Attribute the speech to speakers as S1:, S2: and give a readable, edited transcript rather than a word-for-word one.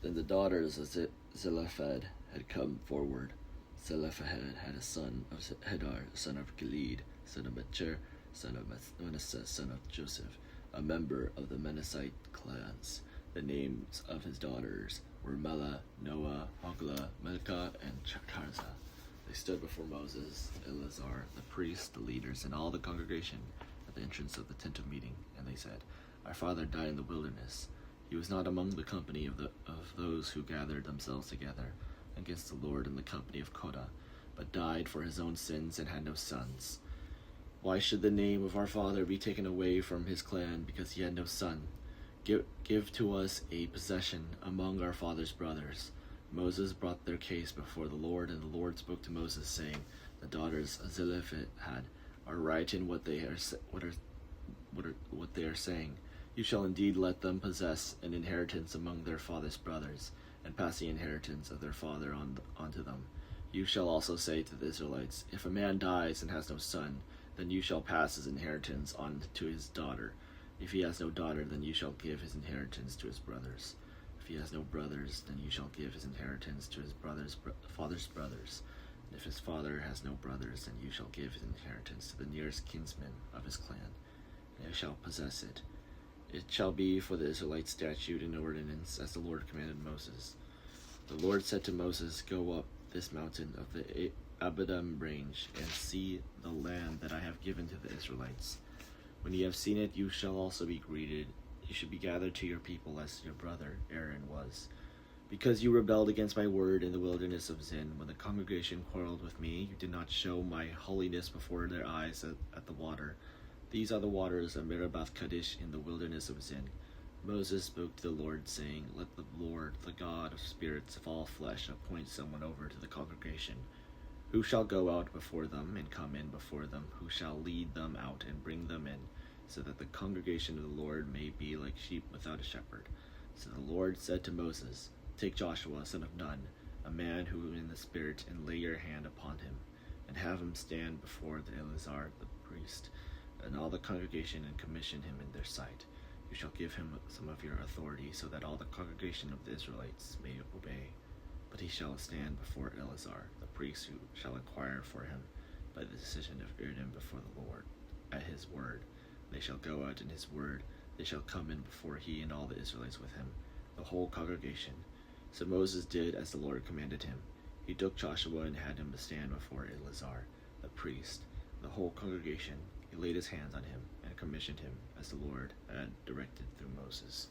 S1: Then the daughters of Zelophehad had come forward. Zelophehad had a son of Hedar, son of Gilead, son of Machir, son of Manasseh, son of Joseph, a member of the Manassite clans. The names of his daughters were Mela, Noah, Hoglah, Milcah, and Chakarza. They stood before Moses, Eleazar, the priest, the leaders, and all the congregation at the entrance of the tent of meeting, and they said, "Our father died in the wilderness. He was not among the company of those who gathered themselves together against the Lord in the company of Korah, but died for his own sins and had no sons. Why should the name of our father be taken away from his clan because he had no son? Give to us a possession among our father's brothers." Moses brought their case before the Lord, and the Lord spoke to Moses, saying, "The daughters of Zelophehad are right in what they are saying. You shall indeed let them possess an inheritance among their father's brothers, and pass the inheritance of their father on to them. You shall also say to the Israelites, if a man dies and has no son, then you shall pass his inheritance on to his daughter. If he has no daughter, then you shall give his inheritance to his brothers. If he has no brothers, then you shall give his inheritance to his father's brothers. And if his father has no brothers, then you shall give his inheritance to the nearest kinsman of his clan, and they shall possess it. It shall be for the Israelite statute and ordinance, as the Lord commanded Moses." The Lord said to Moses, "Go up this mountain of the Abaddon range, and see the land that I have given to the Israelites. When you have seen it, you shall also be greeted. You should be gathered to your people as your brother Aaron was. Because you rebelled against my word in the wilderness of Zin, when the congregation quarreled with me, you did not show my holiness before their eyes at the water. These are the waters of Meribah Kadesh in the wilderness of Zin." Moses spoke to the Lord, saying, "Let the Lord, the God of spirits of all flesh, appoint someone over to the congregation, who shall go out before them and come in before them, who shall lead them out and bring them in, so that the congregation of the Lord may be like sheep without a shepherd." So the Lord said to Moses, "Take Joshua, son of Nun, a man who is in the spirit, and lay your hand upon him, and have him stand before the Eleazar the priest, and all the congregation, and commission him in their sight. You shall give him some of your authority, so that all the congregation of the Israelites may obey. But he shall stand before Eleazar the priest, who shall inquire for him by the decision of Aaron before the Lord at his word. They shall go out in his word. They shall come in before he and all the Israelites with him, the whole congregation." So Moses did as the Lord commanded him. He took Joshua and had him stand before Eleazar the priest, the whole congregation. He laid his hands on him and commissioned him as the Lord had directed through Moses.